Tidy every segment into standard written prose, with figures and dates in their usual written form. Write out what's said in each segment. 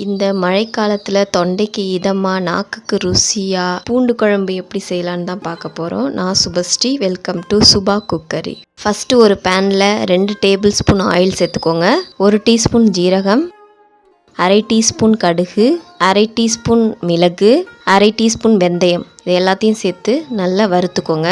இந்த மழைக்காலத்தில் தொண்டைக்கு இதமாக நாக்குக்கு ருசியாக பூண்டு குழம்பு எப்படி செய்யலான்னு தான் பார்க்க போகிறோம். நான் Subhashree. Welcome to Subha cookery. First ஒரு பேனில் 2 டேபிள் ஸ்பூன் ஆயில் சேர்த்துக்கோங்க. 1 டீஸ்பூன் ஜீரகம், அரை டீஸ்பூன் கடுகு, அரை டீஸ்பூன் மிளகு, அரை டீஸ்பூன் வெந்தயம், இது எல்லாத்தையும் சேர்த்து நல்லா வறுத்துக்கோங்க.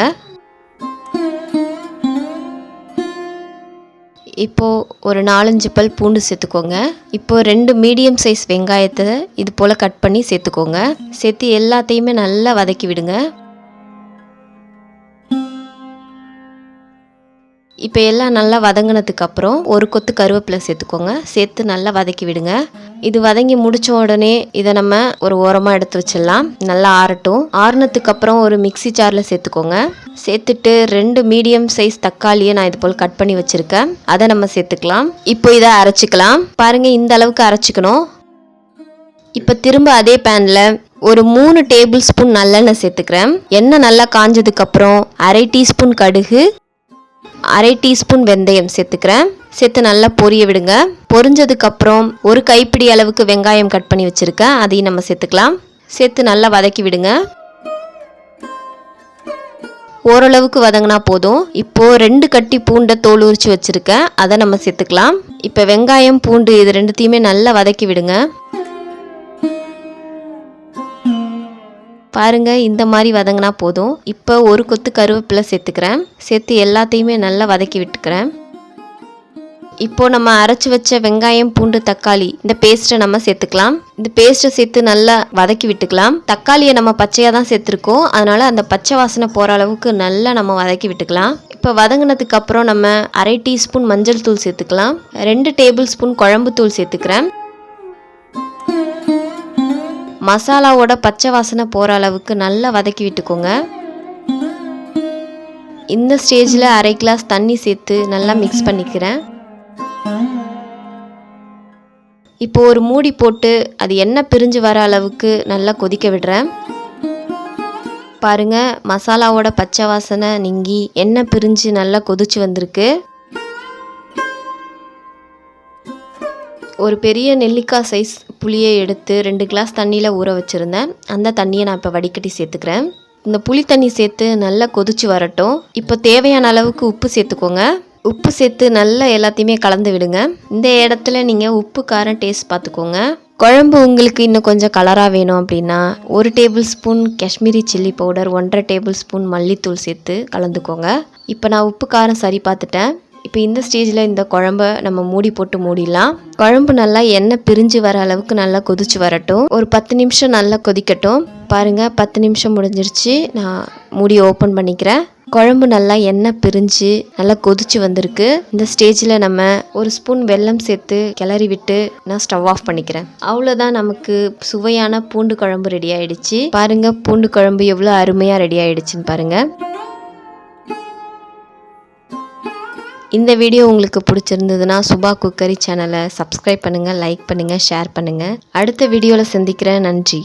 இப்போது ஒரு 4-5 பல் பூண்டு சேர்த்துக்கோங்க. இப்போது 2 மீடியம் சைஸ் வெங்காயத்தை இது போல் கட் பண்ணி சேர்த்துக்கோங்க. சேர்த்து எல்லாத்தையுமே நல்லா வதக்கி விடுங்க. இப்போ எல்லாம் நல்லா வதங்கினதுக்கப்புறம் ஒரு கொத்து கருவேப்பிலை சேர்த்துக்கோங்க. சேர்த்து நல்லா வதக்கி விடுங்க. இது வதங்கி முடித்த உடனே இதை நம்ம ஒரு ஓரமாக எடுத்து வச்சிடலாம். நல்லா ஆறட்டும். ஆறுனதுக்கப்புறம் ஒரு மிக்சி ஜாரில் சேர்த்துக்கோங்க. சேர்த்துட்டு 2 மீடியம் சைஸ் தக்காளியை நான் இது போல் கட் பண்ணி வச்சுருக்கேன். அதை நம்ம சேர்த்துக்கலாம். இப்போ இதை அரைச்சிக்கலாம். பாருங்கள், இந்த அளவுக்கு அரைச்சிக்கணும். இப்போ திரும்ப அதே பேனில் ஒரு 3 டேபிள் ஸ்பூன் நல்லெண்ணெய் சேர்த்துக்கிறேன். எண்ணெய் நல்லா காஞ்சதுக்கப்புறம் அரை டீஸ்பூன் கடுகு, அரை டீஸ்பூன் வெந்தயம் சேர்த்துக்கிறேன். சேர்த்து நல்லா பொரிய விடுங்க. பொரிஞ்சதுக்கப்புறம் ஒரு கைப்பிடி அளவுக்கு வெங்காயம் கட் பண்ணி வச்சுருக்கேன். அதையும் நம்ம சேர்த்துக்கலாம். சேர்த்து நல்லா வதக்கி விடுங்க. ஓரளவுக்கு வதங்கினா போதும். இப்போது 2 கட்டி பூண்டை தோல் உரித்து வச்சுருக்கேன். அதை நம்ம சேர்த்துக்கலாம். இப்போ வெங்காயம் பூண்டு இது ரெண்டுத்தையுமே நல்லா வதக்கி விடுங்க. பாருங்கள், இந்த மாதிரி வதங்கினா போதும். இப்போ ஒரு கொத்து கருவேப்பிலை சேர்த்துக்கிறேன். சேர்த்து எல்லாத்தையுமே நல்லா வதக்கி விட்டுக்கிறேன். இப்போது நம்ம அரைச்சி வச்ச வெங்காயம் பூண்டு தக்காளி இந்த பேஸ்ட்டை நம்ம சேர்த்துக்கலாம். இந்த பேஸ்ட்டை சேர்த்து நல்லா வதக்கி விட்டுக்கலாம். தக்காளியை நம்ம பச்சையாக தான் சேர்த்துருக்கோம். அதனால் அந்த பச்சை வாசனை போகிற அளவுக்கு நல்லா நம்ம வதக்கி விட்டுக்கலாம். இப்போ வதங்கினதுக்கு அப்புறம் நம்ம அரை டீஸ்பூன் மஞ்சள் தூள் சேர்த்துக்கலாம். 2 டேபிள் ஸ்பூன் குழம்பு தூள் சேர்த்துக்கிறேன். மசாலாவோட பச்சை வாசனை போகிற அளவுக்கு நல்லா வதக்கி விட்டுக்கோங்க. இந்த ஸ்டேஜில் அரை கிளாஸ் தண்ணி சேர்த்து நல்லா மிக்ஸ் பண்ணிக்கிறேன். இப்போ ஒரு மூடி போட்டு அது எண்ணெய் பிரிஞ்சு வர அளவுக்கு நல்லா கொதிக்க விடுறேன். பாருங்கள், மசாலாவோட பச்சை வாசனை நீங்கி எண்ணெய் பிரிஞ்சு நல்லா கொதிச்சு வந்திருக்கு. ஒரு பெரிய நெல்லிக்காய் சைஸ் புளியை எடுத்து 2 கிளாஸ் தண்ணியில் ஊற வச்சுருந்தேன். அந்த தண்ணியை நான் இப்போ வடிகட்டி சேர்த்துக்கிறேன். இந்த புளி தண்ணி சேர்த்து நல்லா கொதிச்சு வரட்டும். இப்போ தேவையான அளவுக்கு உப்பு சேர்த்துக்கோங்க. உப்பு சேர்த்து நல்லா எல்லாத்தையுமே கலந்து விடுங்க. இந்த இடத்துல நீங்கள் உப்பு காரம் டேஸ்ட் பார்த்துக்கோங்க. குழம்பு உங்களுக்கு இன்னும் கொஞ்சம் கலராக வேணும் அப்படின்னா 1 table spoon Kashmiri chilli powder, 1.5 table spoon மல்லித்தூள் சேர்த்து கலந்துக்கோங்க. இப்போ நான் உப்பு காரம் சரி பார்த்துட்டேன். இப்போ இந்த ஸ்டேஜில் இந்த குழம்ப நம்ம மூடி போட்டு மூடிடலாம். குழம்பு நல்லா எண்ணெய் பிரிஞ்சு வர அளவுக்கு நல்லா கொதிச்சு வரட்டும். ஒரு 10 நிமிஷம் நல்லா கொதிக்கட்டும். பாருங்கள், 10 நிமிஷம் முடிஞ்சிருச்சு. நான் மூடி ஓப்பன் பண்ணிக்கிறேன். குழம்பு நல்லா எண்ணெய் பிரிஞ்சு நல்லா கொதிச்சு வந்திருக்கு. இந்த ஸ்டேஜில் நம்ம ஒரு ஸ்பூன் வெல்லம் சேர்த்து கிளறி விட்டு நான் ஸ்டவ் ஆஃப் பண்ணிக்கிறேன். அவ்வளோதான், நமக்கு சுவையான பூண்டு குழம்பு ரெடி ஆயிடுச்சு. பாருங்கள், பூண்டு குழம்பு எவ்வளோ அருமையாக ரெடி ஆயிடுச்சுன்னு பாருங்கள். இந்த வீடியோ உங்களுக்கு பிடிச்சிருந்ததுன்னா சுபா குக்கரி சேனலை சப்ஸ்கிரைப் பண்ணுங்கள், லைக் பண்ணுங்கள், ஷேர் பண்ணுங்கள். அடுத்த வீடியோவில் சந்திக்கிறேன். நன்றி.